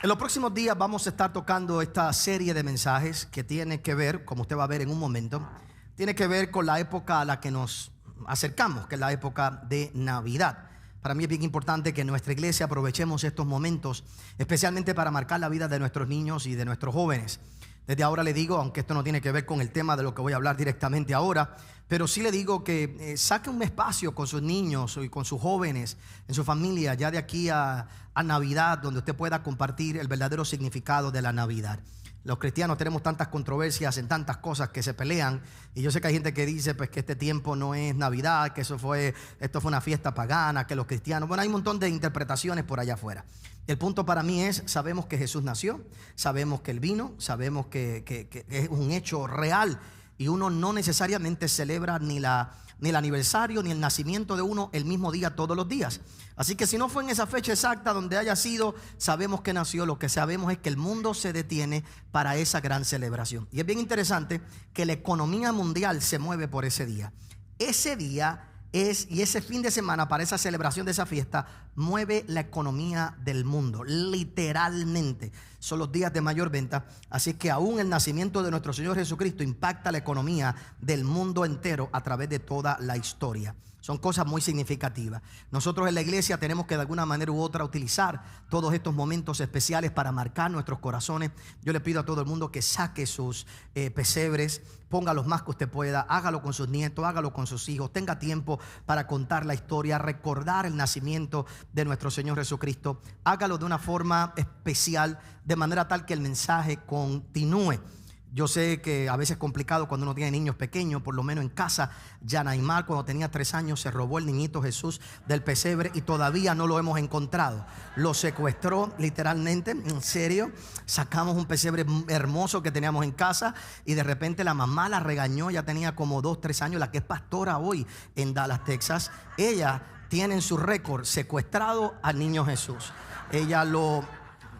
En los próximos días vamos a estar tocando esta serie de mensajes que tiene que ver, como usted va a ver en un momento, tiene que ver con la época a la que nos acercamos, que es la época de Navidad. Para mí es bien importante que en nuestra iglesia aprovechemos estos momentos, especialmente para marcar la vida de nuestros niños y de nuestros jóvenes. Desde ahora le digo, aunque esto no tiene que ver con el tema de lo que voy a hablar directamente ahora, pero sí le digo que saque un espacio con sus niños y con sus jóvenes, en su familia, ya de aquí a Navidad, donde usted pueda compartir el verdadero significado de la Navidad. Los cristianos tenemos tantas controversias en tantas cosas que se pelean, y yo sé que hay gente que dice pues que este tiempo no es Navidad, que esto fue una fiesta pagana, que los cristianos, bueno, hay un montón de interpretaciones por allá afuera. El punto para mí es, sabemos que Jesús nació, sabemos que Él vino, sabemos que es un hecho real, y uno no necesariamente celebra ni el aniversario ni el nacimiento de uno el mismo día todos los días. Así que si no fue en esa fecha exacta donde haya sido, sabemos que nació. Lo que sabemos es que el mundo se detiene para esa gran celebración. Y es bien interesante que la economía mundial se mueve por ese día. Ese día y ese fin de semana para esa celebración de esa fiesta mueve la economía del mundo, literalmente. Son los días de mayor venta, así que aún el nacimiento de nuestro Señor Jesucristo impacta la economía del mundo entero a través de toda la historia. Son cosas muy significativas. Nosotros en la iglesia tenemos que de alguna manera u otra utilizar todos estos momentos especiales para marcar nuestros corazones. Yo le pido a todo el mundo que saque sus pesebres, ponga los más que usted pueda, hágalo con sus nietos, hágalo con sus hijos, tenga tiempo para contar la historia, recordar el nacimiento de nuestro Señor Jesucristo. Hágalo de una forma especial, de manera tal que el mensaje continúe. Yo sé que a veces es complicado cuando uno tiene niños pequeños, por lo menos en casa. Yanaimar, cuando tenía 3 años, se robó el niñito Jesús del pesebre y todavía no lo hemos encontrado. Lo secuestró literalmente, en serio. Sacamos un pesebre hermoso que teníamos en casa y de repente la mamá la regañó. Ya tenía como 2, 3 años, la que es pastora hoy en Dallas, Texas. Ella tiene en su récord secuestrado al niño Jesús. Ella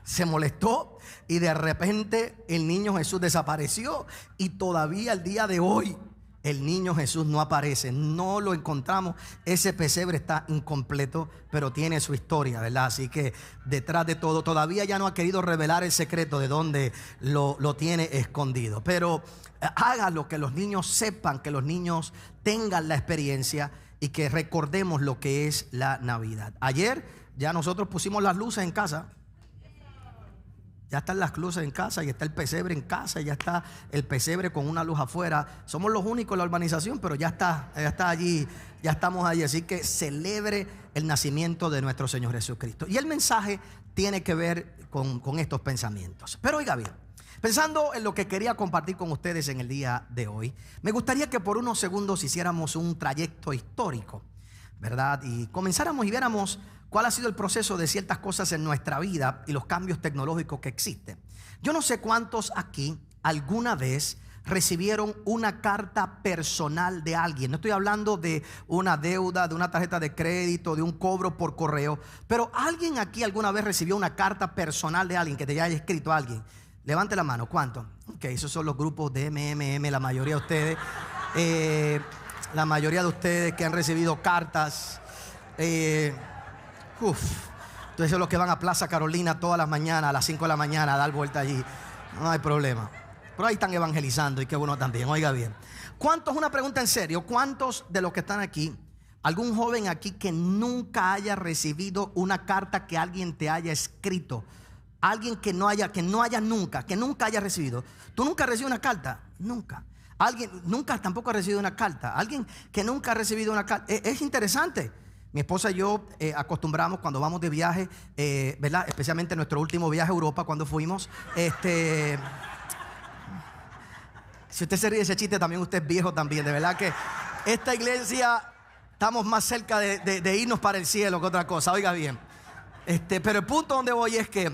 se molestó y de repente el niño Jesús desapareció, y todavía el día de hoy el niño Jesús no aparece, no lo encontramos. Ese pesebre está incompleto, pero tiene su historia, ¿verdad? Así que detrás de todo, todavía ya no ha querido revelar el secreto de dónde lo tiene escondido. Pero hágalo, que los niños sepan, que los niños tengan la experiencia y que recordemos lo que es la Navidad. Ayer ya nosotros pusimos las luces en casa. Ya están las luces en casa y está el pesebre en casa, y ya está el pesebre con una luz afuera. Somos los únicos en la urbanización, pero ya está allí, ya estamos allí. Así que celebre el nacimiento de nuestro Señor Jesucristo. Y el mensaje tiene que ver con estos pensamientos. Pero oiga bien, pensando en lo que quería compartir con ustedes en el día de hoy, me gustaría que por unos segundos hiciéramos un trayecto histórico, ¿verdad? Y comenzáramos y viéramos cuál ha sido el proceso de ciertas cosas en nuestra vida y los cambios tecnológicos que existen. Yo no sé cuántos aquí alguna vez recibieron una carta personal de alguien. No estoy hablando de una deuda, de una tarjeta de crédito, de un cobro por correo, pero alguien aquí alguna vez recibió una carta personal de alguien que te haya escrito a alguien. Levante la mano, ¿cuántos? Ok, esos son los grupos de MMM, la mayoría de ustedes. La mayoría de ustedes que han recibido cartas. Entonces son los que van a Plaza Carolina todas las mañanas a las 5 de la mañana a dar vuelta allí. No hay problema. Pero ahí están evangelizando, y qué bueno también. Oiga bien, ¿cuántos, una pregunta en serio, cuántos de los que están aquí, algún joven aquí que nunca haya recibido una carta que alguien te haya escrito? Alguien que nunca haya recibido. ¿Tú nunca has recibido una carta? Nunca. Alguien nunca tampoco ha recibido una carta. Alguien que nunca ha recibido una carta. Es interesante. Mi esposa y yo acostumbramos cuando vamos de viaje, ¿verdad? Especialmente nuestro último viaje a Europa, cuando fuimos. Si usted se ríe de ese chiste, también usted es viejo también. De verdad que esta iglesia estamos más cerca de irnos para el cielo que otra cosa. Oiga bien. Pero el punto donde voy es que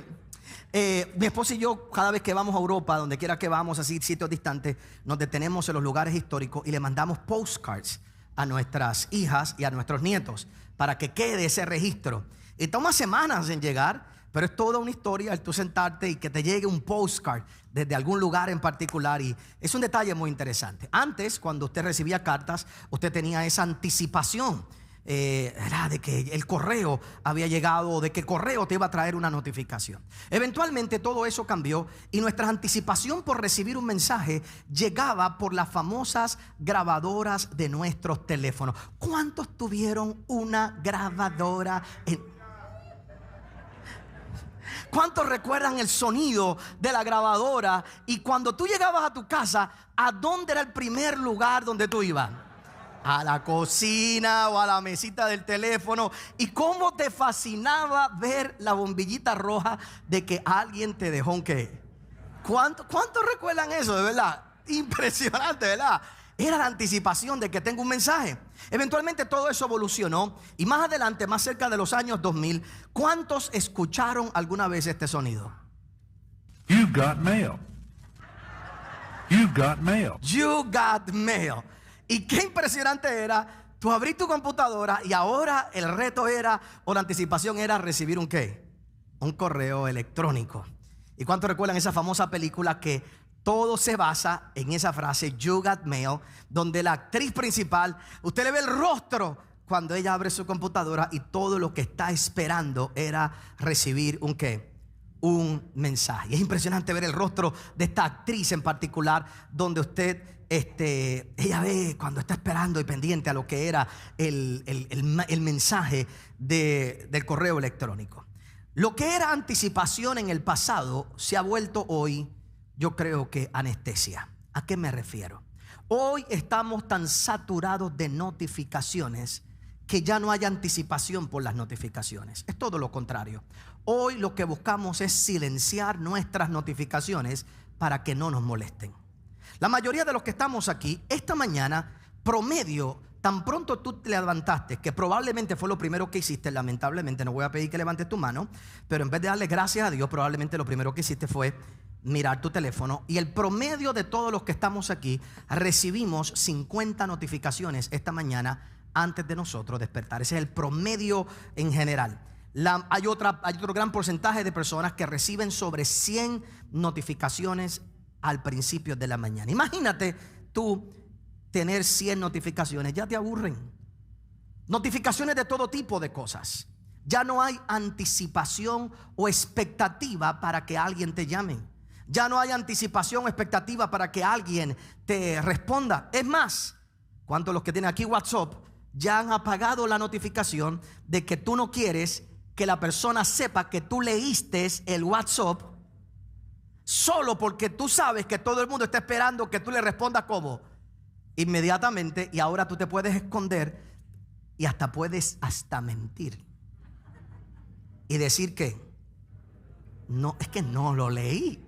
mi esposa y yo, cada vez que vamos a Europa, donde quiera que vamos, así sitios distantes, nos detenemos en los lugares históricos y le mandamos postcards a nuestras hijas y a nuestros nietos para que quede ese registro. Y toma semanas en llegar, pero es toda una historia el tú sentarte y que te llegue un postcard desde algún lugar en particular, y es un detalle muy interesante. Antes, cuando usted recibía cartas, usted tenía esa anticipación era de que el correo había llegado, de que el correo te iba a traer una notificación. Eventualmente todo eso cambió y nuestra anticipación por recibir un mensaje llegaba por las famosas grabadoras de nuestros teléfonos. ¿Cuántos tuvieron una grabadora ¿Cuántos recuerdan el sonido de la grabadora? Y cuando tú llegabas a tu casa, ¿a dónde era el primer lugar donde tú ibas? A la cocina o a la mesita del teléfono. Y cómo te fascinaba ver la bombillita roja de que alguien te dejó un qué. ¿Cuántos recuerdan eso? De verdad, impresionante, ¿verdad? Era la anticipación de que tengo un mensaje. Eventualmente todo eso evolucionó y más adelante, más cerca de los años 2000, ¿cuántos escucharon alguna vez este sonido? You got mail. You got mail. You got mail. Y qué impresionante era. Tú abrís tu computadora y ahora el reto era, o la anticipación era recibir un qué, un correo electrónico. ¿Y cuántos recuerdan esa famosa película que todo se basa en esa frase, you got mail, donde la actriz principal, usted le ve el rostro cuando ella abre su computadora y todo lo que está esperando era recibir un qué, un mensaje. Y es impresionante ver el rostro de esta actriz en particular, donde usted, ella ve cuando está esperando y pendiente a lo que era el mensaje del correo electrónico. Lo que era anticipación en el pasado se ha vuelto hoy, yo creo que anestesia. ¿A qué me refiero? Hoy estamos tan saturados de notificaciones que ya no hay anticipación por las notificaciones. Es todo lo contrario. Hoy lo que buscamos es silenciar nuestras notificaciones para que no nos molesten. La mayoría de los que estamos aquí, esta mañana, promedio, tan pronto tú te levantaste, que probablemente fue lo primero que hiciste, lamentablemente no voy a pedir que levantes tu mano, pero en vez de darle gracias a Dios, probablemente lo primero que hiciste fue mirar tu teléfono. Y el promedio de todos los que estamos aquí, recibimos 50 notificaciones esta mañana antes de nosotros despertar. Ese es el promedio en general. Hay otro gran porcentaje de personas que reciben sobre 100 notificaciones al principio de la mañana. Imagínate tú tener 100 notificaciones, ya te aburren. Notificaciones de todo tipo de cosas. Ya no hay anticipación o expectativa para que alguien te llame. Ya no hay anticipación o expectativa para que alguien te responda. Es más, ¿cuántos de los que tienen aquí WhatsApp ya han apagado la notificación de que tú no quieres que la persona sepa que tú leíste el WhatsApp, solo porque tú sabes que todo el mundo está esperando que tú le respondas como inmediatamente, y ahora tú te puedes esconder y hasta puedes mentir y decir que no, es que no lo leí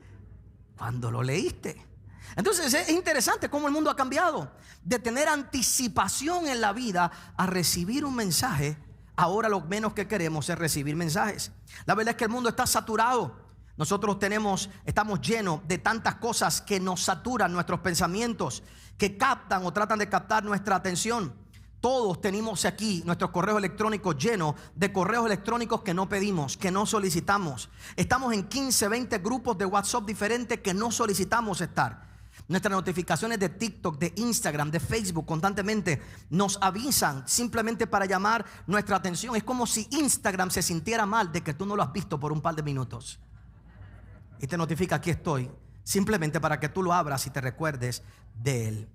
cuando lo leíste? Entonces es interesante cómo el mundo ha cambiado de tener anticipación en la vida a recibir un mensaje. Ahora lo menos que queremos es recibir mensajes. La verdad es que el mundo está saturado. Nosotros estamos llenos de tantas cosas que nos saturan nuestros pensamientos, que captan o tratan de captar nuestra atención. Todos tenemos aquí nuestros correos electrónicos llenos de correos electrónicos que no pedimos, que no solicitamos. Estamos en 15, 20 grupos de WhatsApp diferentes que no solicitamos estar. Nuestras notificaciones de TikTok, de Instagram, de Facebook constantemente nos avisan simplemente para llamar nuestra atención. Es como si Instagram se sintiera mal de que tú no lo has visto por un par de minutos y te notifica: aquí estoy, simplemente para que tú lo abras y te recuerdes de él.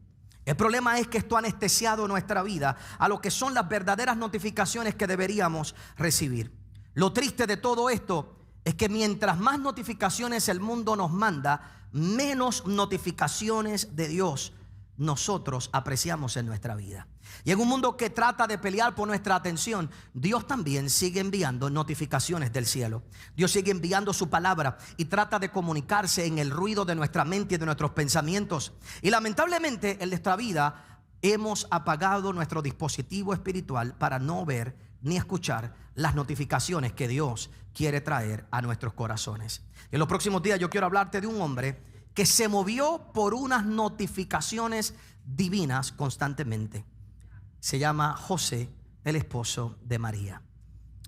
El problema es que esto ha anestesiado nuestra vida a lo que son las verdaderas notificaciones que deberíamos recibir. Lo triste de todo esto es que mientras más notificaciones el mundo nos manda, menos notificaciones de Dios nosotros apreciamos en nuestra vida. Y en un mundo que trata de pelear por nuestra atención, Dios también sigue enviando notificaciones del cielo. Dios sigue enviando su palabra y trata de comunicarse en el ruido de nuestra mente y de nuestros pensamientos. Y lamentablemente en nuestra vida hemos apagado nuestro dispositivo espiritual para no ver ni escuchar las notificaciones que Dios quiere traer a nuestros corazones. En los próximos días yo quiero hablarte de un hombre que se movió por unas notificaciones divinas constantemente. Se llama José, el esposo de María.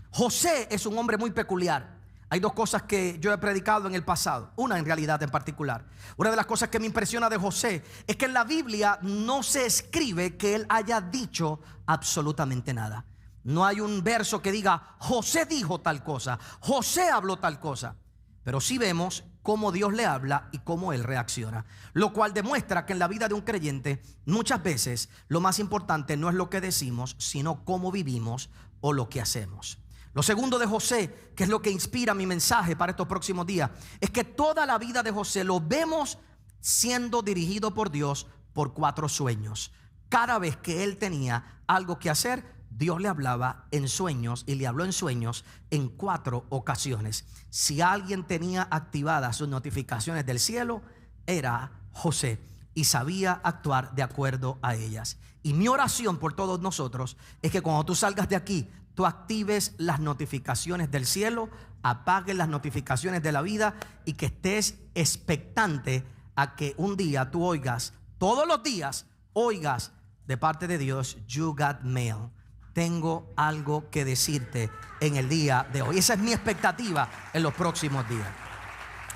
José es un hombre muy peculiar. Hay dos cosas que yo he predicado en el pasado, una en realidad en particular. Una de las cosas que me impresiona de José es que en la Biblia no se escribe que él haya dicho absolutamente nada. No hay un verso que diga José dijo tal cosa, José habló tal cosa. Pero sí vemos cómo Dios le habla y cómo él reacciona, lo cual demuestra que en la vida de un creyente muchas veces lo más importante no es lo que decimos, sino cómo vivimos o lo que hacemos. Lo segundo de José, que es lo que inspira mi mensaje para estos próximos días, es que toda la vida de José lo vemos siendo dirigido por Dios por 4 sueños. Cada vez que él tenía algo que hacer, Dios le hablaba en sueños, y le habló en sueños en 4 ocasiones. Si alguien tenía activadas sus notificaciones del cielo, era José, y sabía actuar de acuerdo a ellas. Y mi oración por todos nosotros es que cuando tú salgas de aquí, tú actives las notificaciones del cielo, apagues las notificaciones de la vida, y que estés expectante a que un día tú oigas, todos los días oigas de parte de Dios, you got mail. Tengo algo que decirte en el día de hoy. Esa es mi expectativa en los próximos días.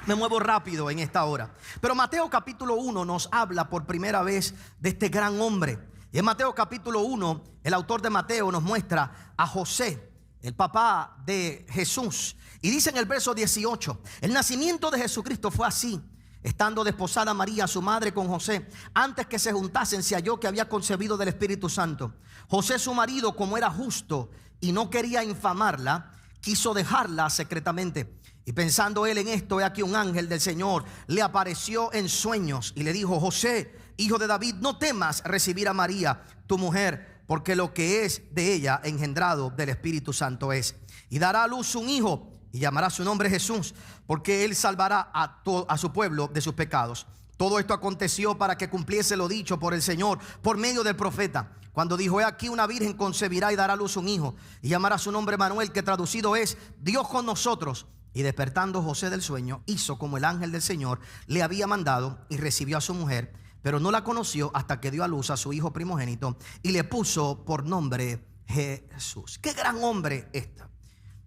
Me muevo rápido en esta hora, pero Mateo capítulo 1 nos habla por primera vez de este gran hombre. Y en Mateo capítulo 1, el autor de Mateo nos muestra a José, el papá de Jesús. Y dice en el verso 18: el nacimiento de Jesucristo fue así. Estando desposada María, su madre, con José, antes que se juntasen, se halló que había concebido del Espíritu Santo. José, su marido, como era justo y no quería infamarla, quiso dejarla secretamente. Y pensando él en esto, he aquí un ángel del Señor le apareció en sueños y le dijo: José, hijo de David, no temas recibir a María, tu mujer, porque lo que es de ella engendrado del Espíritu Santo es. Y dará a luz un hijo, y llamará su nombre Jesús, porque él salvará a su pueblo de sus pecados. Todo esto aconteció para que cumpliese lo dicho por el Señor por medio del profeta, cuando dijo: he aquí una virgen concebirá y dará a luz un hijo, y llamará su nombre Manuel, que traducido es Dios con nosotros. Y despertando José del sueño, hizo como el ángel del Señor le había mandado, y recibió a su mujer, pero no la conoció hasta que dio a luz a su hijo primogénito, y le puso por nombre Jesús. Qué gran hombre este.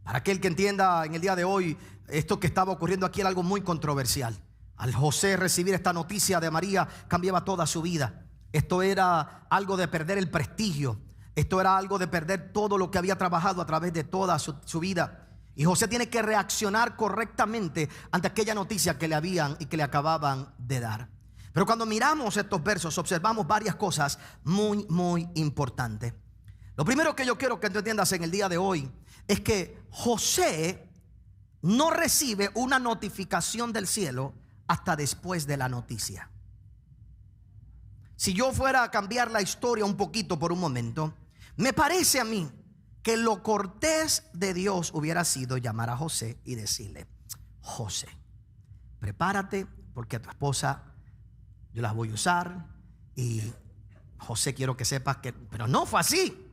Para aquel que entienda en el día de hoy, esto que estaba ocurriendo aquí era algo muy controversial. Al José recibir esta noticia de María, cambiaba toda su vida. Esto era algo de perder el prestigio. Esto era algo de perder todo lo que había trabajado a través de toda su vida. Y José tiene que reaccionar correctamente ante aquella noticia que le habían y que le acababan de dar. Pero cuando miramos estos versos, observamos varias cosas muy, muy importantes. Lo primero que yo quiero que tú entiendas en el día de hoy es que José no recibe una notificación del cielo hasta después de la noticia. Si yo fuera a cambiar la historia un poquito por un momento, me parece a mí que lo cortés de Dios hubiera sido llamar a José y decirle: José, prepárate porque a tu esposa yo las voy a usar, y José, quiero que sepas que... Pero no fue así.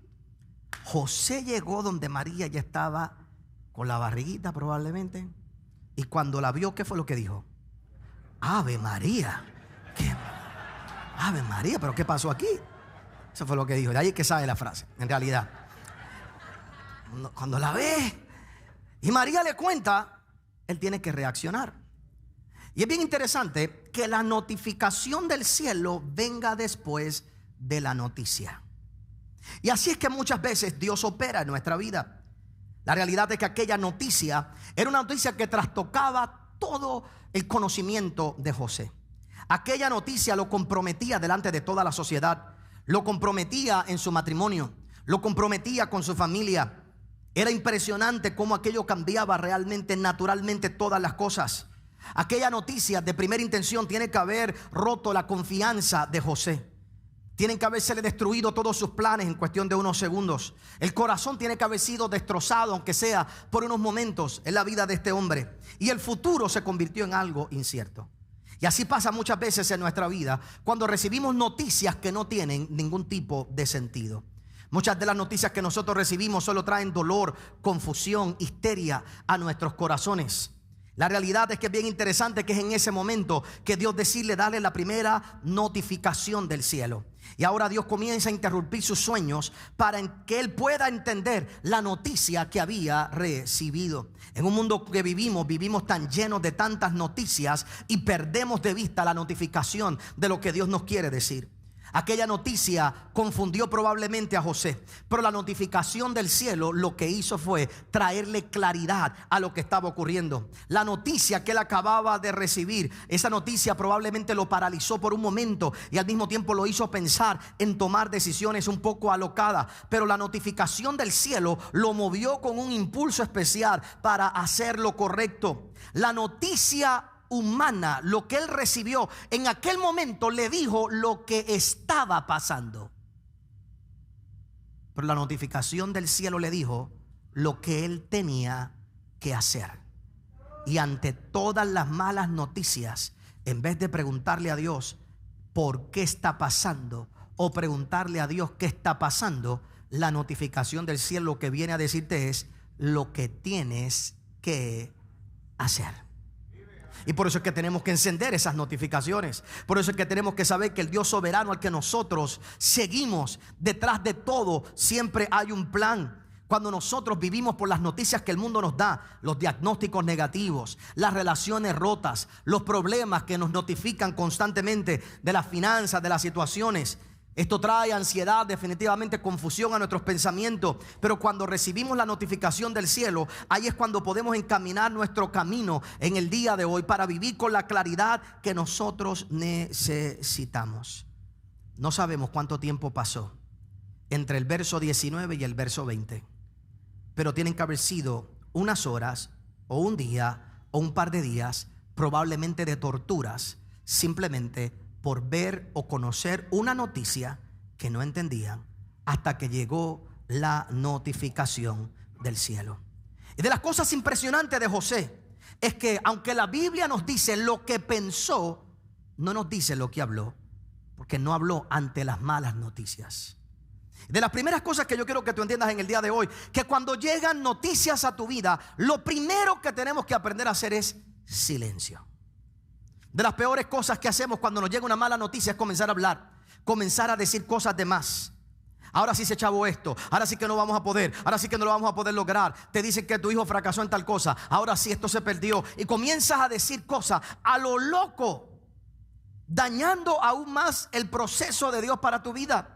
José llegó donde María ya estaba con la barriguita probablemente, y cuando la vio, ¿qué fue lo que dijo? Ave María. ¿Qué? Ave María, pero ¿qué pasó aquí? Eso fue lo que dijo. De ahí es que sabe la frase, en realidad. Cuando la ve y María le cuenta, él tiene que reaccionar. Y es bien interesante que la notificación del cielo venga después de la noticia. Y así es que muchas veces Dios opera en nuestra vida. La realidad es que aquella noticia era una noticia que trastocaba todo el conocimiento de José. Aquella noticia lo comprometía delante de toda la sociedad, lo comprometía en su matrimonio, lo comprometía con su familia. Era impresionante cómo aquello cambiaba realmente, naturalmente, todas las cosas. Aquella noticia de primera intención tiene que haber roto la confianza de José. Tienen que haberse destruido todos sus planes en cuestión de unos segundos. El corazón tiene que haber sido destrozado, aunque sea por unos momentos, en la vida de este hombre. Y el futuro se convirtió en algo incierto. Y así pasa muchas veces en nuestra vida, cuando recibimos noticias que no tienen ningún tipo de sentido. Muchas de las noticias que nosotros recibimos solo traen dolor, confusión, histeria a nuestros corazones. La realidad es que es bien interesante que es en ese momento que Dios decide darle la primera notificación del cielo. Y ahora Dios comienza a interrumpir sus sueños para que él pueda entender la noticia que había recibido. En un mundo que vivimos tan llenos de tantas noticias y perdemos de vista la notificación de lo que Dios nos quiere decir. Aquella noticia confundió probablemente a José, pero la notificación del cielo lo que hizo fue traerle claridad a lo que estaba ocurriendo. La noticia que él acababa de recibir, esa noticia probablemente lo paralizó por un momento y al mismo tiempo lo hizo pensar en tomar decisiones un poco alocadas, pero la notificación del cielo lo movió con un impulso especial para hacer lo correcto. La noticia humana, lo que él recibió en aquel momento, le dijo lo que estaba pasando, pero la notificación del cielo le dijo lo que él tenía que hacer. Y ante todas las malas noticias, en vez de preguntarle a Dios por qué está pasando o preguntarle a Dios qué está pasando, la notificación del cielo lo que viene a decirte es lo que tienes que hacer. Y por eso es que tenemos que encender esas notificaciones. Por eso es que tenemos que saber que el Dios soberano al que nosotros seguimos, detrás de todo siempre hay un plan. Cuando nosotros vivimos por las noticias que el mundo nos da, los diagnósticos negativos, las relaciones rotas, los problemas que nos notifican constantemente de las finanzas, de las situaciones, esto trae ansiedad, definitivamente confusión a nuestros pensamientos. Pero cuando recibimos la notificación del cielo, ahí es cuando podemos encaminar nuestro camino en el día de hoy para vivir con la claridad que nosotros necesitamos. No sabemos cuánto tiempo pasó entre el verso 19 y el verso 20, pero tienen que haber sido unas horas o un día o un par de días, probablemente de torturas, simplemente por ver o conocer una noticia que no entendían, hasta que llegó la notificación del cielo. Y de las cosas impresionantes de José es que aunque la Biblia nos dice lo que pensó, no nos dice lo que habló, porque no habló ante las malas noticias. De las primeras cosas que yo quiero que tú entiendas en el día de hoy, que cuando llegan noticias a tu vida, lo primero que tenemos que aprender a hacer es silencio. De las peores cosas que hacemos cuando nos llega una mala noticia es comenzar a hablar, comenzar a decir cosas de más. Ahora sí se chavó esto, ahora sí que no vamos a poder, ahora sí que no lo vamos a poder lograr. Te dicen que tu hijo fracasó en tal cosa, ahora sí esto se perdió. Y comienzas a decir cosas a lo loco, dañando aún más el proceso de Dios para tu vida.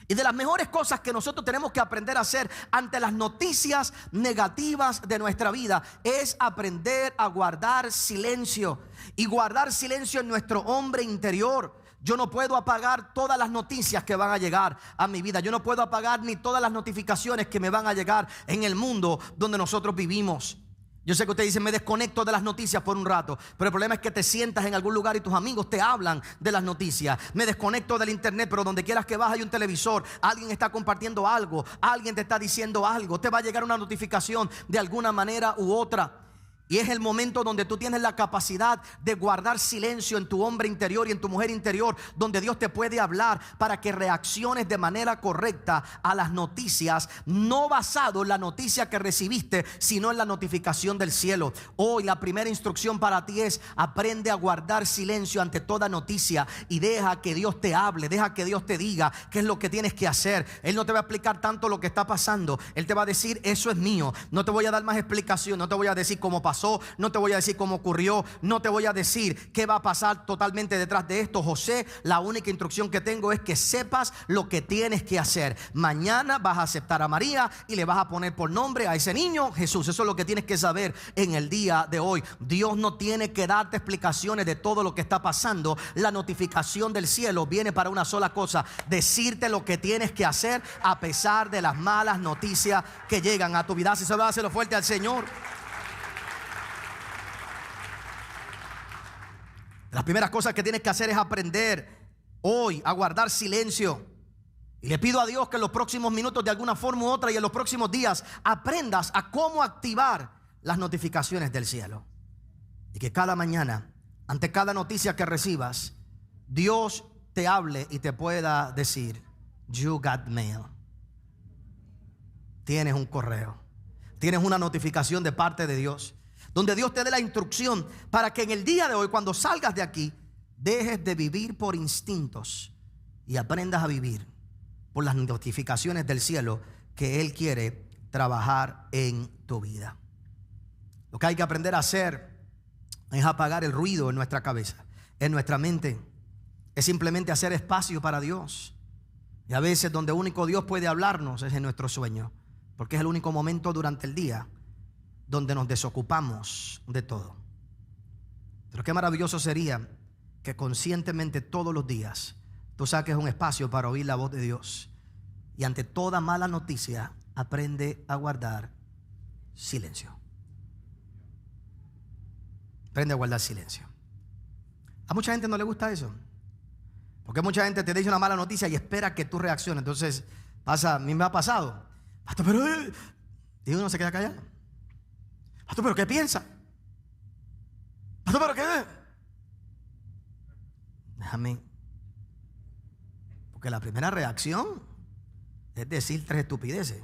Y de las mejores cosas que nosotros tenemos que aprender a hacer ante las noticias negativas de nuestra vida es aprender a guardar silencio. Y guardar silencio en nuestro hombre interior. Yo no puedo apagar todas las noticias que van a llegar a mi vida. Yo no puedo apagar ni todas las notificaciones que me van a llegar en el mundo donde nosotros vivimos. Yo sé que usted dice, me desconecto de las noticias por un rato, pero el problema es que te sientas en algún lugar y tus amigos te hablan de las noticias. Me desconecto del internet, pero donde quieras que vas hay un televisor, alguien está compartiendo algo, alguien te está diciendo algo, te va a llegar una notificación de alguna manera u otra. Y es el momento donde tú tienes la capacidad de guardar silencio en tu hombre interior y en tu mujer interior, donde Dios te puede hablar para que reacciones de manera correcta a las noticias, no basado en la noticia que recibiste, sino en la notificación del cielo. Hoy la primera instrucción para ti es: aprende a guardar silencio ante toda noticia y deja que Dios te hable, deja que Dios te diga qué es lo que tienes que hacer. Él no te va a explicar tanto lo que está pasando, Él te va a decir, eso es mío. No te voy a dar más explicación, no te voy a decir cómo pasó, no te voy a decir cómo ocurrió, no te voy a decir qué va a pasar totalmente detrás de esto. José, la única instrucción que tengo es que sepas lo que tienes que hacer. Mañana vas a aceptar a María y le vas a poner por nombre a ese niño Jesús. Eso es lo que tienes que saber en el día de hoy. Dios no tiene que darte explicaciones de todo lo que está pasando. La notificación del cielo viene para una sola cosa: decirte lo que tienes que hacer a pesar de las malas noticias que llegan a tu vida. Si se va a hacerlo fuerte al Señor. Las primeras cosas que tienes que hacer es aprender hoy a guardar silencio. Y le pido a Dios que en los próximos minutos, de alguna forma u otra, y en los próximos días, aprendas a cómo activar las notificaciones del cielo. Y que cada mañana, ante cada noticia que recibas, Dios te hable y te pueda decir, you got mail. Tienes un correo, tienes una notificación de parte de Dios, donde Dios te dé la instrucción para que en el día de hoy, cuando salgas de aquí, dejes de vivir por instintos y aprendas a vivir por las notificaciones del cielo que Él quiere trabajar en tu vida. Lo que hay que aprender a hacer es apagar el ruido en nuestra cabeza, en nuestra mente, es simplemente hacer espacio para Dios. Y a veces donde único Dios puede hablarnos es en nuestro sueño, porque es el único momento durante el día donde nos desocupamos de todo. Pero qué maravilloso sería que conscientemente todos los días tú saques un espacio para oír la voz de Dios. Y ante toda mala noticia, aprende a guardar silencio. Aprende a guardar silencio. A mucha gente no le gusta eso, porque mucha gente te dice una mala noticia y espera que tú reacciones. Entonces pasa, a mí me ha pasado, pastor, pero y uno se queda callado. Pastor, pero ¿qué piensa? Pastor, pero ¿qué? Déjame, porque la primera reacción es decir 3 estupideces.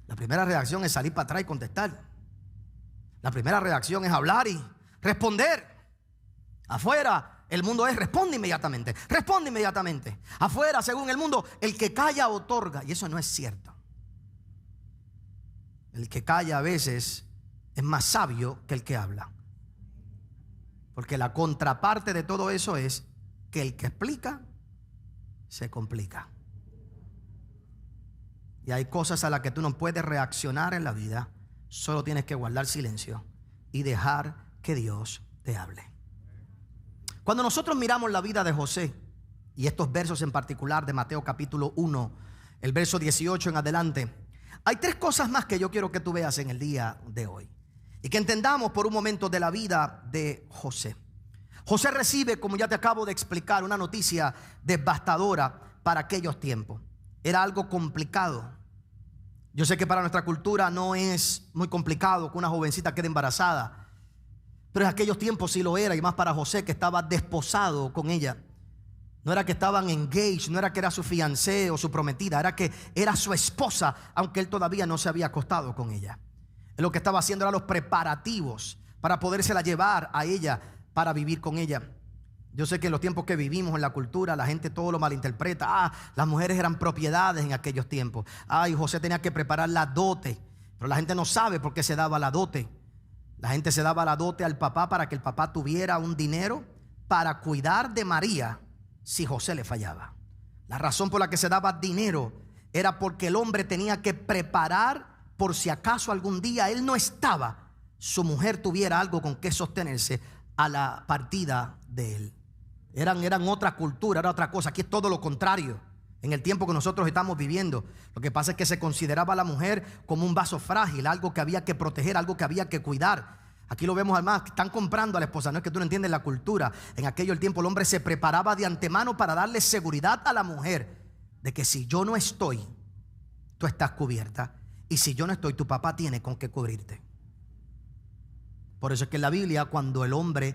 La primera reacción es salir para atrás y contestar. La primera reacción es hablar y responder. Afuera el mundo es responde inmediatamente, responde inmediatamente. Afuera, según el mundo, el que calla otorga. Y eso no es cierto. El que calla a veces es más sabio que el que habla. Porque la contraparte de todo eso es que el que explica se complica. Y hay cosas a las que tú no puedes reaccionar en la vida. Solo tienes que guardar silencio y dejar que Dios te hable. Cuando nosotros miramos la vida de José, y estos versos en particular de Mateo capítulo 1, el verso 18 en adelante, hay 3 cosas más que yo quiero que tú veas en el día de hoy y que entendamos por un momento de la vida de José. José recibe, como ya te acabo de explicar, una noticia devastadora para aquellos tiempos. Era algo complicado. Yo sé que para nuestra cultura no es muy complicado que una jovencita quede embarazada, pero en aquellos tiempos sí lo era, y más para José, que estaba desposado con ella. No era que estaban engaged, no era que era su fiancé o su prometida, era que era su esposa, aunque él todavía no se había acostado con ella. Él lo que estaba haciendo era los preparativos para podérsela llevar a ella para vivir con ella. Yo sé que en los tiempos que vivimos en la cultura, la gente todo lo malinterpreta. Las mujeres eran propiedades en aquellos tiempos. Y José tenía que preparar la dote. Pero la gente no sabe por qué se daba la dote. La gente se daba la dote al papá para que el papá tuviera un dinero para cuidar de María si José le fallaba. La razón por la que se daba dinero era porque el hombre tenía que preparar por si acaso algún día él no estaba, su mujer tuviera algo con que sostenerse a la partida de él. Eran otra cultura, era otra cosa. Aquí es todo lo contrario. En el tiempo que nosotros estamos viviendo, lo que pasa es que se consideraba a la mujer como un vaso frágil, algo que había que proteger, algo que había que cuidar. Aquí lo vemos además, están comprando a la esposa. No es que tú no entiendes la cultura. En aquel tiempo el hombre se preparaba de antemano para darle seguridad a la mujer de que si yo no estoy, tú estás cubierta, y si yo no estoy, tu papá tiene con qué cubrirte. Por eso es que en la Biblia, cuando el hombre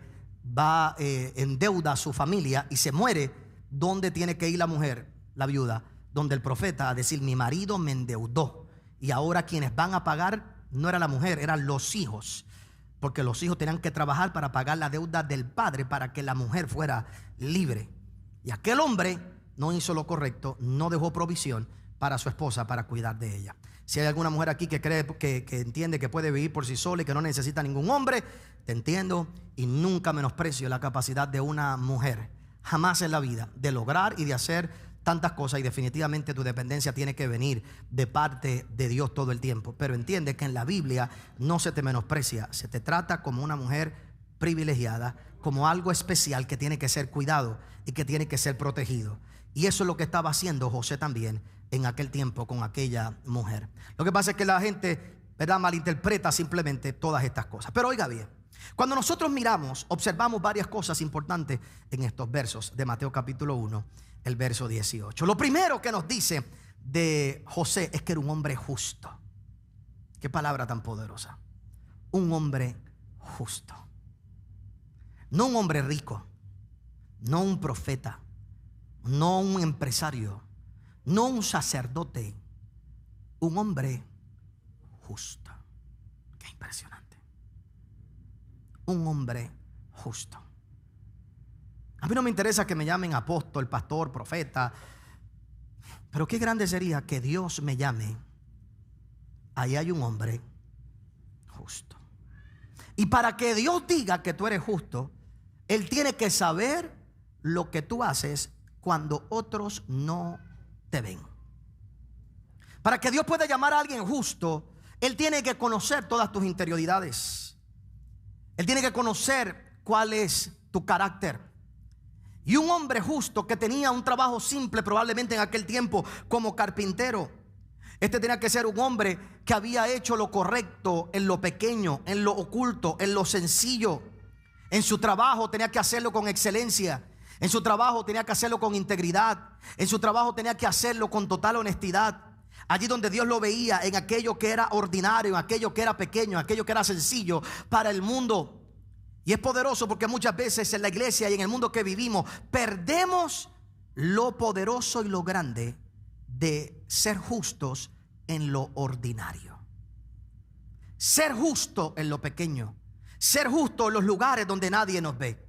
va endeuda a su familia y se muere, ¿dónde tiene que ir la mujer? La viuda, donde el profeta a decir: mi marido me endeudó, y ahora quienes van a pagar no era la mujer, eran los hijos, porque los hijos tenían que trabajar para pagar la deuda del padre para que la mujer fuera libre. Y aquel hombre no hizo lo correcto, no dejó provisión para su esposa para cuidar de ella. Si hay alguna mujer aquí que cree que entiende que puede vivir por sí sola y que no necesita ningún hombre, te entiendo, y nunca menosprecio la capacidad de una mujer, jamás en la vida, de lograr y de hacer tantas cosas, y definitivamente tu dependencia tiene que venir de parte de Dios todo el tiempo. Pero entiende que en la Biblia no se te menosprecia, se te trata como una mujer privilegiada, como algo especial que tiene que ser cuidado y que tiene que ser protegido. Y eso es lo que estaba haciendo José también en aquel tiempo con aquella mujer. Lo que pasa es que la gente, ¿verdad?, malinterpreta simplemente todas estas cosas. Pero oiga bien, cuando nosotros miramos, observamos varias cosas importantes en estos versos de Mateo capítulo 1, el verso 18. Lo primero que nos dice de José es que era un hombre justo. Qué palabra tan poderosa. Un hombre justo. No un hombre rico, no un profeta, no un empresario, no un sacerdote, un hombre justo. Qué impresionante. Un hombre justo. A mí no me interesa que me llamen apóstol, pastor, profeta, pero qué grande sería que Dios me llame: ahí hay un hombre justo. Y para que Dios diga que tú eres justo, Él tiene que saber lo que tú haces cuando otros no te ven. Para que Dios pueda llamar a alguien justo, Él tiene que conocer todas tus interioridades. Él tiene que conocer cuál es tu carácter. Y un hombre justo que tenía un trabajo simple probablemente en aquel tiempo como carpintero, este tenía que ser un hombre que había hecho lo correcto en lo pequeño, en lo oculto, en lo sencillo. En su trabajo tenía que hacerlo con excelencia. En su trabajo tenía que hacerlo con integridad. En su trabajo tenía que hacerlo con total honestidad. Allí donde Dios lo veía, en aquello que era ordinario, en aquello que era pequeño, en aquello que era sencillo para el mundo. Y es poderoso porque muchas veces en la iglesia y en el mundo que vivimos perdemos lo poderoso y lo grande de ser justos en lo ordinario. Ser justo en lo pequeño. Ser justo en los lugares donde nadie nos ve.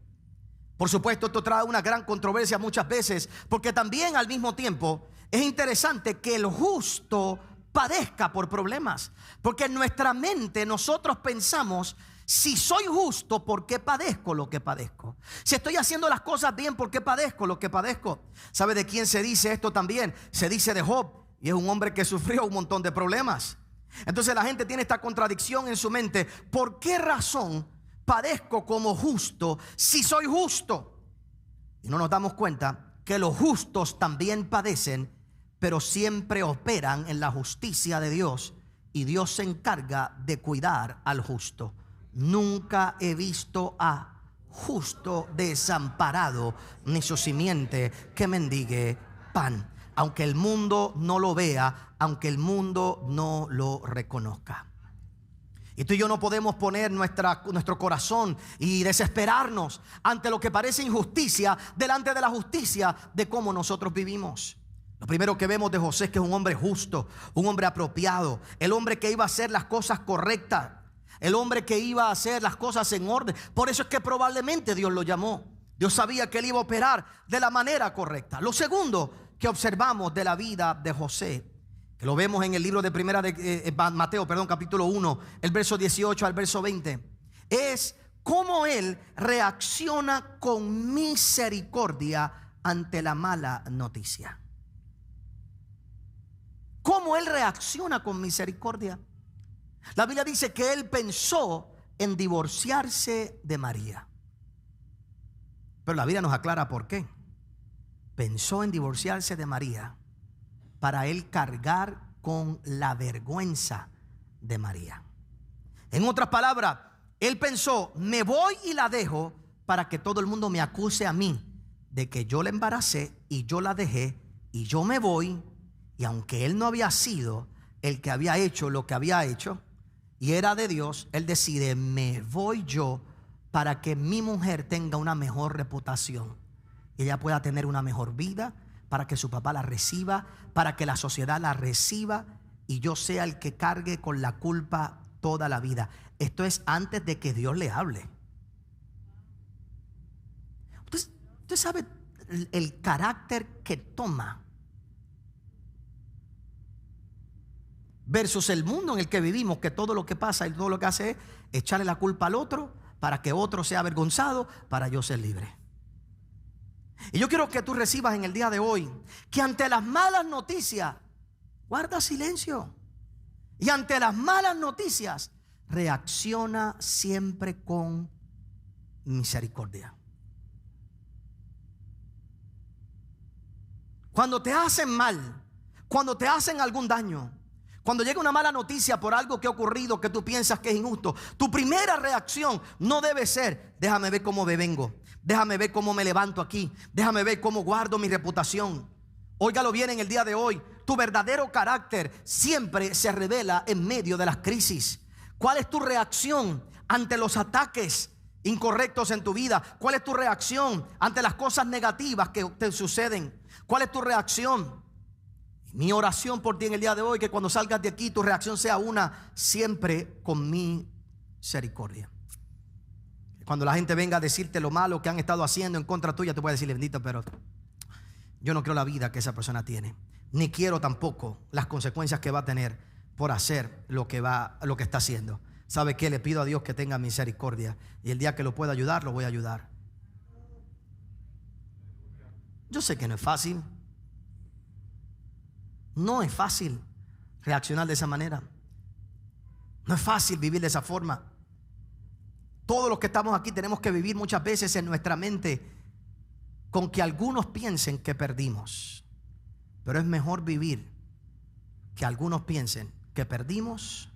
Por supuesto, esto trae una gran controversia muchas veces, porque también al mismo tiempo es interesante que el justo padezca por problemas. Porque en nuestra mente nosotros pensamos: si soy justo, ¿por qué padezco lo que padezco? Si estoy haciendo las cosas bien, ¿por qué padezco lo que padezco? ¿Sabe de quién se dice esto también? Se dice de Job, y es un hombre que sufrió un montón de problemas. Entonces la gente tiene esta contradicción en su mente: ¿por qué razón padezco como justo si soy justo? Y no nos damos cuenta que los justos también padecen, pero siempre operan en la justicia de Dios, y Dios se encarga de cuidar al justo. Nunca he visto a justo desamparado, ni su simiente que mendigue pan. Aunque el mundo no lo vea, aunque el mundo no lo reconozca. Y tú y yo no podemos poner nuestro corazón y desesperarnos ante lo que parece injusticia delante de la justicia de cómo nosotros vivimos. Lo primero que vemos de José es que es un hombre justo, un hombre apropiado, el hombre que iba a hacer las cosas correctas, el hombre que iba a hacer las cosas en orden. Por eso es que probablemente Dios lo llamó. Dios sabía que él iba a operar de la manera correcta. Lo segundo que observamos de la vida de José, que lo vemos en el libro de Mateo, capítulo 1, el verso 18 al verso 20, es cómo él reacciona con misericordia ante la mala noticia. ¿Cómo él reacciona con misericordia? La Biblia dice que él pensó en divorciarse de María. Pero la Biblia nos aclara por qué. Pensó en divorciarse de María para él cargar con la vergüenza de María. En otras palabras, él pensó: me voy y la dejo para que todo el mundo me acuse a mí de que yo la embaracé y yo la dejé y yo me voy. Y aunque él no había sido el que había hecho lo que había hecho y era de Dios, él decide: me voy yo para que mi mujer tenga una mejor reputación, ella pueda tener una mejor vida, para que su papá la reciba, para que la sociedad la reciba y yo sea el que cargue con la culpa toda la vida. Esto es antes de que Dios le hable. Usted sabe el carácter que toma versus el mundo en el que vivimos, que todo lo que pasa y todo lo que hace es echarle la culpa al otro para que otro sea avergonzado, para yo ser libre. Y yo quiero que tú recibas en el día de hoy que ante las malas noticias guarda silencio, y ante las malas noticias reacciona siempre con misericordia. Cuando te hacen mal, cuando te hacen algún daño, cuando llega una mala noticia por algo que ha ocurrido que tú piensas que es injusto, tu primera reacción no debe ser: déjame ver cómo me vengo, déjame ver cómo me levanto aquí, déjame ver cómo guardo mi reputación. Óigalo bien en el día de hoy: tu verdadero carácter siempre se revela en medio de las crisis. ¿Cuál es tu reacción ante los ataques incorrectos en tu vida? ¿Cuál es tu reacción ante las cosas negativas que te suceden? ¿Cuál es tu reacción? Mi oración por ti en el día de hoy, que cuando salgas de aquí tu reacción sea una siempre con misericordia. Cuando la gente venga a decirte lo malo que han estado haciendo en contra tuya, tú puedes decirle: bendito, pero yo no quiero la vida que esa persona tiene, ni quiero tampoco las consecuencias que va a tener por hacer lo que está haciendo. ¿Sabe qué? Le pido a Dios que tenga misericordia, y el día que lo pueda ayudar, lo voy a ayudar. Yo sé que no es fácil. No es fácil reaccionar de esa manera. No es fácil vivir de esa forma. Todos los que estamos aquí tenemos que vivir muchas veces en nuestra mente con que algunos piensen que perdimos. Pero es mejor vivir que algunos piensen que perdimos,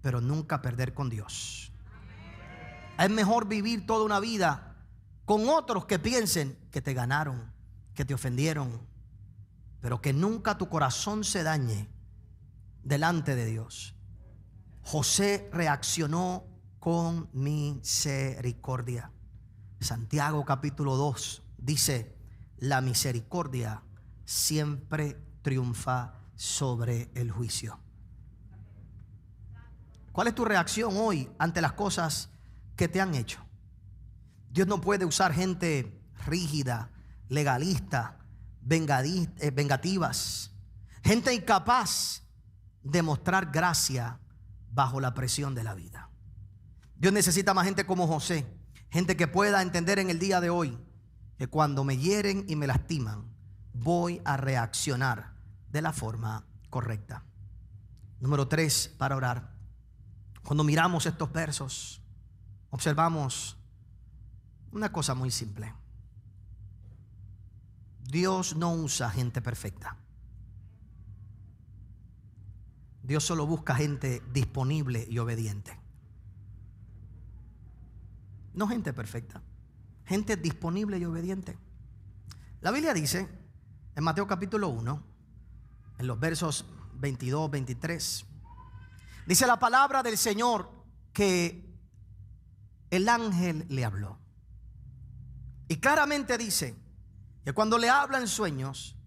pero nunca perder con Dios. Es mejor vivir toda una vida con otros que piensen que te ganaron, que te ofendieron, pero que nunca tu corazón se dañe delante de Dios. José reaccionó con misericordia. Santiago capítulo 2 dice: la misericordia siempre triunfa sobre el juicio. ¿Cuál es tu reacción hoy ante las cosas que te han hecho? Dios no puede usar gente rígida, legalista, vengativas, gente incapaz de mostrar gracia bajo la presión de la vida. Dios necesita más gente como José, gente que pueda entender en el día de hoy que cuando me hieren y me lastiman, voy a reaccionar de la forma correcta. Número 3, para orar. Cuando miramos estos versos, observamos una cosa muy simple. Dios no usa gente perfecta. Dios solo busca gente disponible y obediente. No gente perfecta, gente disponible y obediente. La Biblia dice en Mateo capítulo 1, en los versos 22, 23, dice la palabra del Señor que el ángel le habló. Y claramente dice que cuando le habla en sueños,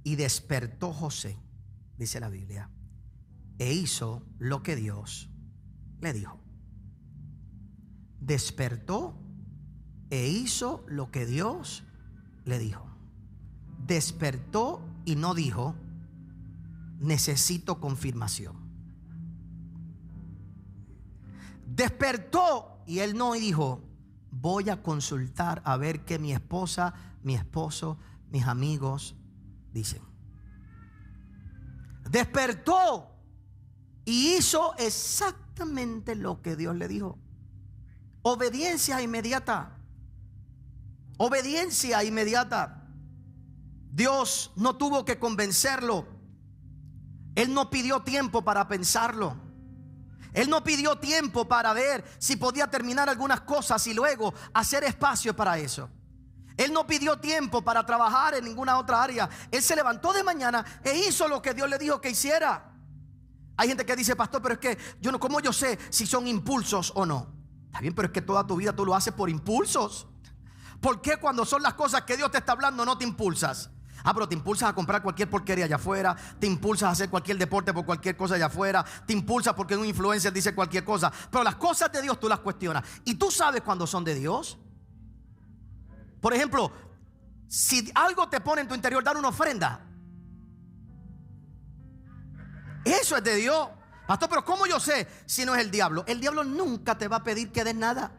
y despertó José, dice la Biblia, e hizo lo que Dios le dijo. Despertó e hizo lo que Dios le dijo. Despertó y no dijo: necesito confirmación. Despertó y él no dijo: voy a consultar a ver qué mi esposa, mi esposo, mis amigos dicen. Despertó y hizo exactamente lo que Dios le dijo. Obediencia inmediata. Obediencia inmediata. Dios no tuvo que convencerlo. Él no pidió tiempo para pensarlo. Él no pidió tiempo para ver si podía terminar algunas cosas y luego hacer espacio para eso. Él no pidió tiempo para trabajar en ninguna otra área. Él se levantó de mañana e hizo lo que Dios le dijo que hiciera. Hay gente que dice: pastor, pero es que yo no, ¿cómo yo sé si son impulsos o no? Está bien, pero es que toda tu vida tú lo haces por impulsos. ¿Por qué cuando son las cosas que Dios te está hablando no te impulsas? Pero te impulsas a comprar cualquier porquería allá afuera. Te impulsas a hacer cualquier deporte por cualquier cosa allá afuera. Te impulsas porque un influencer dice cualquier cosa. Pero las cosas de Dios tú las cuestionas. Y tú sabes cuando son de Dios. Por ejemplo, si algo te pone en tu interior dar una ofrenda, eso es de Dios. Pastor, pero ¿cómo yo sé si no es el diablo? El diablo nunca te va a pedir que des nada.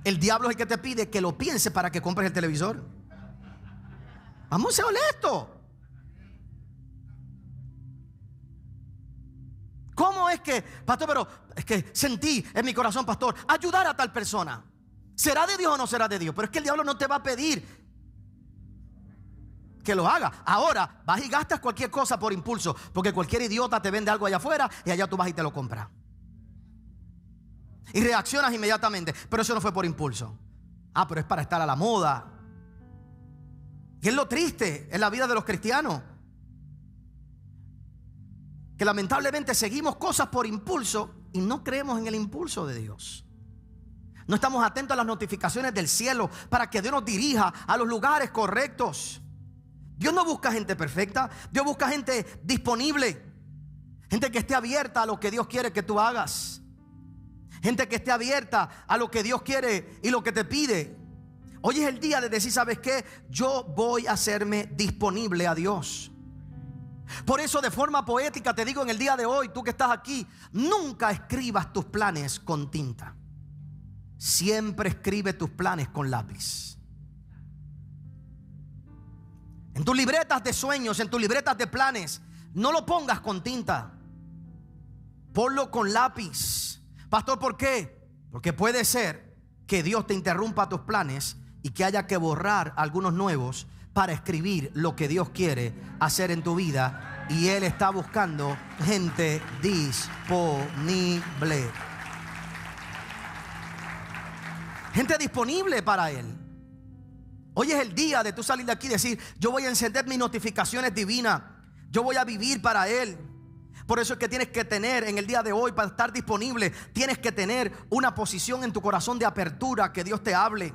El diablo es el que te pide que lo pienses para que compres el televisor. Vamos a ser honestos. ¿Cómo es que, pastor, pero es que sentí en mi corazón, pastor, ayudar a tal persona? ¿Será de Dios o no será de Dios? Pero es que el diablo no te va a pedir que lo haga. Ahora vas y gastas cualquier cosa por impulso, porque cualquier idiota te vende algo allá afuera y allá tú vas y te lo compras y reaccionas inmediatamente. Pero eso no fue por impulso. Pero es para estar a la moda. Y es lo triste en la vida de los cristianos, que lamentablemente seguimos cosas por impulso y no creemos en el impulso de Dios. No estamos atentos a las notificaciones del cielo para que Dios nos dirija a los lugares correctos. Dios no busca gente perfecta. Dios busca gente disponible, gente que esté abierta a lo que Dios quiere que tú hagas, gente que esté abierta a lo que Dios quiere y lo que te pide. Hoy es el día de decir: ¿sabes qué? Yo voy a hacerme disponible a Dios. Por eso, de forma poética te digo en el día de hoy, tú que estás aquí, nunca escribas tus planes con tinta. Siempre escribe tus planes con lápiz. En tus libretas de sueños, en tus libretas de planes, no lo pongas con tinta. Ponlo con lápiz. Pastor, ¿por qué? Porque puede ser que Dios te interrumpa tus planes y que haya que borrar algunos nuevos para escribir lo que Dios quiere hacer en tu vida. Y Él está buscando gente disponible. Gente disponible para Él. Hoy es el día de tú salir de aquí y decir: yo voy a encender mis notificaciones divinas. Yo voy a vivir para Él. Por eso es que tienes que tener en el día de hoy, para estar disponible, tienes que tener una posición en tu corazón de apertura, que Dios te hable.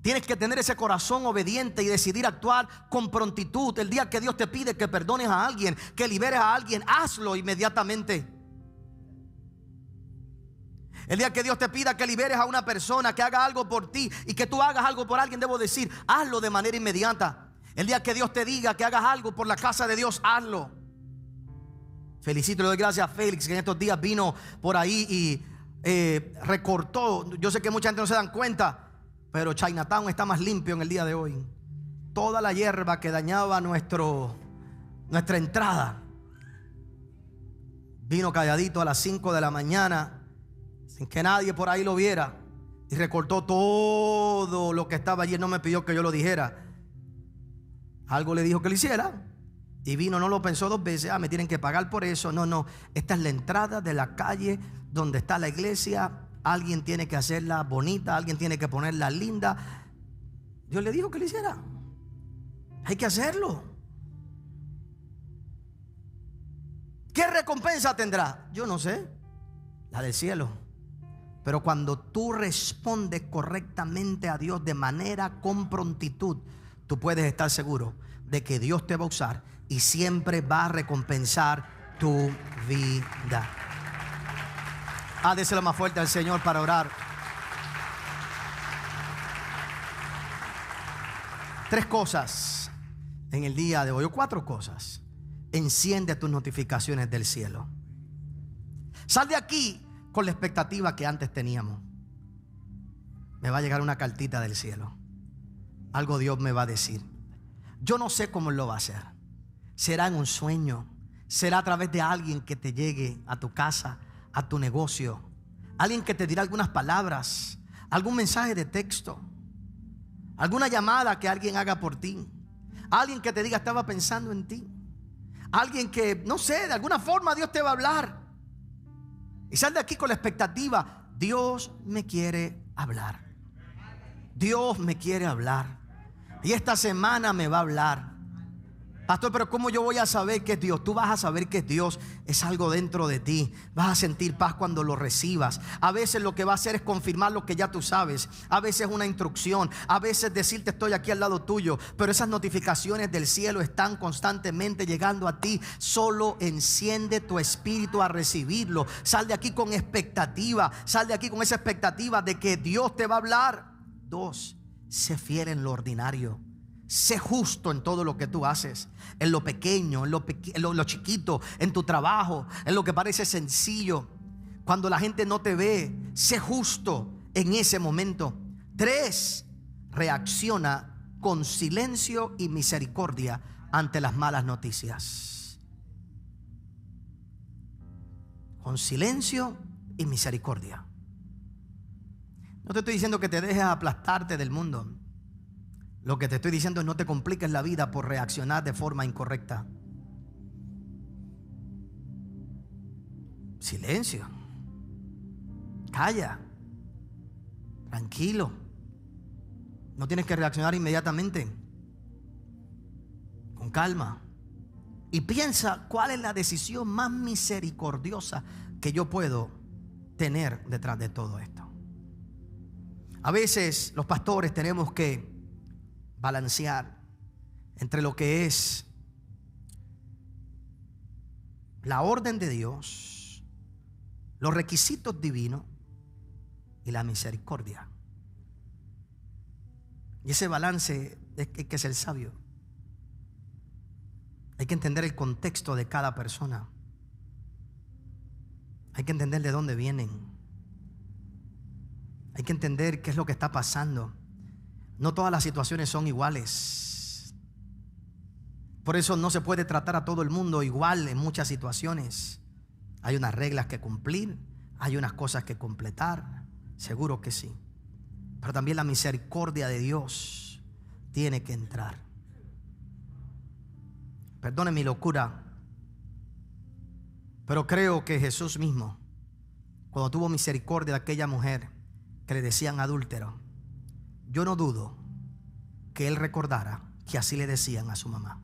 Tienes que tener ese corazón obediente y decidir actuar con prontitud. El día que Dios te pide que perdones a alguien, que liberes a alguien, hazlo inmediatamente. El día que Dios te pida que liberes a una persona, que haga algo por ti y que tú hagas algo por alguien, debo decir, hazlo de manera inmediata. El día que Dios te diga que hagas algo por la casa de Dios, hazlo. Felicito, le doy gracias a Félix, que en estos días vino por ahí y recortó. Yo sé que mucha gente no se dan cuenta, pero Chinatown está más limpio en el día de hoy. Toda la hierba que dañaba nuestra entrada, vino calladito a las 5 de la mañana, sin que nadie por ahí lo viera, y recortó todo lo que estaba allí. No me pidió que yo lo dijera. Algo le dijo que lo hiciera. Y vino, no lo pensó dos veces. Me tienen que pagar por eso. No, esta es la entrada de la calle donde está la iglesia. Alguien tiene que hacerla bonita, alguien tiene que ponerla linda. Dios le dijo que lo hiciera. Hay que hacerlo. ¿Qué recompensa tendrá? Yo no sé, la del cielo. Pero cuando tú respondes correctamente a Dios de manera con prontitud, tú puedes estar seguro de que Dios te va a usar y siempre va a recompensar tu vida. Déselo más fuerte al Señor para orar. 3 cosas en el día de hoy, o 4 cosas. Enciende tus notificaciones del cielo. Sal de aquí con la expectativa que antes teníamos. Me va a llegar una cartita del cielo. Algo Dios me va a decir. Yo no sé cómo Él lo va a hacer. Será en un sueño. Será a través de alguien que te llegue a tu casa, a tu negocio. Alguien que te dirá algunas palabras, algún mensaje de texto, alguna llamada que alguien haga por ti, alguien que te diga: estaba pensando en ti. Alguien que, no sé, de alguna forma Dios te va a hablar. Y sal de aquí con la expectativa: Dios me quiere hablar. Dios me quiere hablar. Y esta semana me va a hablar. Pastor, pero ¿cómo yo voy a saber que es Dios? Tú vas a saber que es Dios. Es algo dentro de ti. Vas a sentir paz cuando lo recibas. A veces lo que va a hacer es confirmar lo que ya tú sabes. A veces una instrucción. A veces decirte: estoy aquí al lado tuyo. Pero esas notificaciones del cielo están constantemente llegando a ti. Solo enciende tu espíritu a recibirlo. Sal de aquí con expectativa. Sal de aquí con esa expectativa de que Dios te va a hablar. 2, sé fiel en lo ordinario. Sé justo en todo lo que tú haces, en lo pequeño, en lo chiquito, en tu trabajo, en lo que parece sencillo. Cuando la gente no te ve, sé justo en ese momento. 3, reacciona con silencio y misericordia ante las malas noticias. Con silencio y misericordia. No te estoy diciendo que te dejes aplastarte del mundo. Lo que te estoy diciendo es: no te compliques la vida por reaccionar de forma incorrecta. Silencio. Calla. Tranquilo. No tienes que reaccionar inmediatamente. Con calma. Y piensa: ¿cuál es la decisión más misericordiosa que yo puedo tener detrás de todo esto? A veces los pastores tenemos que balancear entre lo que es la orden de Dios, los requisitos divinos y la misericordia. Y ese balance es que hay que ser sabio. Hay que entender el contexto de cada persona. Hay que entender de dónde vienen. Hay que entender qué es lo que está pasando. No todas las situaciones son iguales. Por eso no se puede tratar a todo el mundo igual en muchas situaciones. Hay unas reglas que cumplir, hay unas cosas que completar, seguro que sí. Pero también la misericordia de Dios tiene que entrar. Perdone mi locura, pero creo que Jesús mismo, cuando tuvo misericordia de aquella mujer que le decían adúltero, yo no dudo que Él recordara que así le decían a su mamá.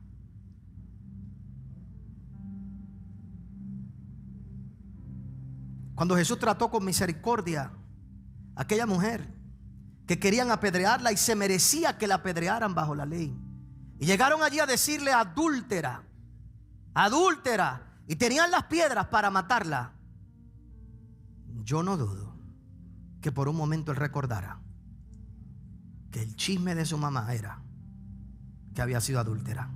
Cuando Jesús trató con misericordia a aquella mujer que querían apedrearla y se merecía que la apedrearan bajo la ley, y llegaron allí a decirle adúltera, adúltera, y tenían las piedras para matarla, yo no dudo que por un momento Él recordara que el chisme de su mamá era que había sido adúltera.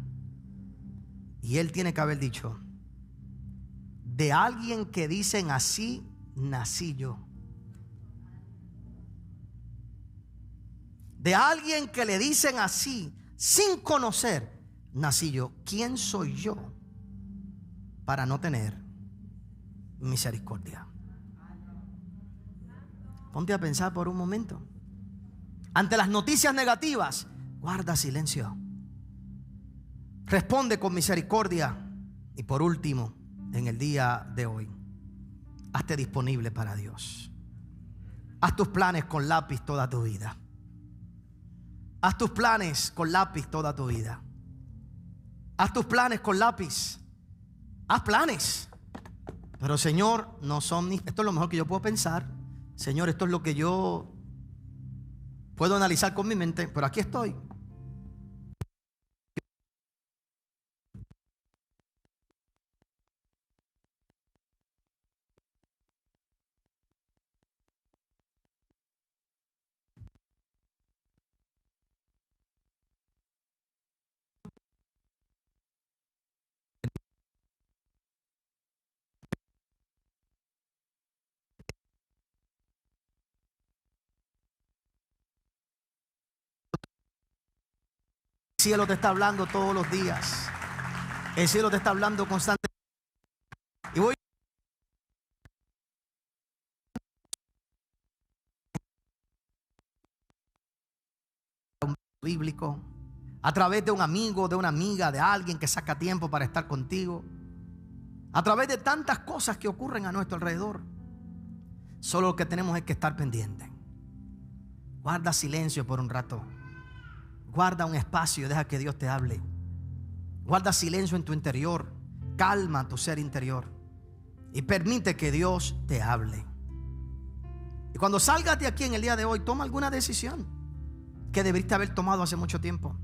Y Él tiene que haber dicho: de alguien que dicen así nací yo. De alguien que le dicen así sin conocer nací yo. ¿Quién soy yo para no tener misericordia? Ponte a pensar por un momento. Ante las noticias negativas, guarda silencio. Responde con misericordia. Y por último, en el día de hoy, hazte disponible para Dios. Haz tus planes con lápiz toda tu vida. Haz tus planes con lápiz toda tu vida. Haz tus planes con lápiz. Haz planes. Pero Señor, no son esto es lo mejor que yo puedo pensar. Señor, esto es lo que yo puedo analizar con mi mente. Pero aquí estoy. El cielo te está hablando todos los días. El cielo te está hablando constantemente. Y voy a un bíblico, a través de un amigo, de una amiga, de alguien que saca tiempo para estar contigo, a través de tantas cosas que ocurren a nuestro alrededor. Solo lo que tenemos es que estar pendientes. Guarda silencio por un rato. Guarda un espacio, deja que Dios te hable. Guarda silencio en tu interior. Calma tu ser interior y permite que Dios te hable. Y cuando salgas de aquí en el día de hoy, toma alguna decisión que debiste haber tomado hace mucho tiempo.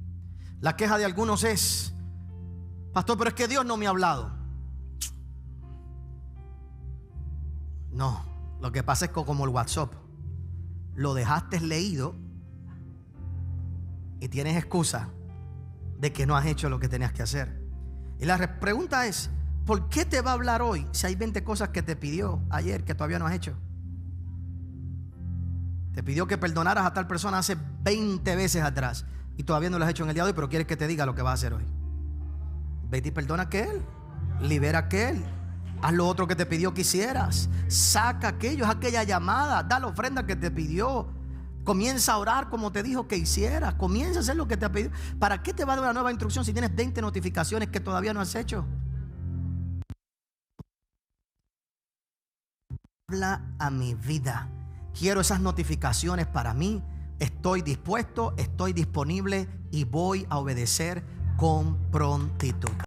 La queja de algunos es: pastor, pero es que Dios no me ha hablado. No, lo que pasa es que como el WhatsApp lo dejaste leído y tienes excusa de que no has hecho lo que tenías que hacer. Y la pregunta es: ¿por qué te va a hablar hoy si hay 20 cosas que te pidió ayer que todavía no has hecho? Te pidió que perdonaras a tal persona hace 20 veces atrás y todavía no lo has hecho en el día de hoy, pero quieres que te diga lo que va a hacer hoy. Vete y perdona a aquel, libera a aquel, haz lo otro que te pidió que hicieras, saca aquello, haz aquella llamada, da la ofrenda que te pidió. Comienza a orar como te dijo que hicieras. Comienza a hacer lo que te ha pedido. ¿Para qué te va a dar una nueva instrucción si tienes 20 notificaciones que todavía no has hecho? Habla a mi vida. Quiero esas notificaciones para mí. Estoy dispuesto, estoy disponible y voy a obedecer con prontitud.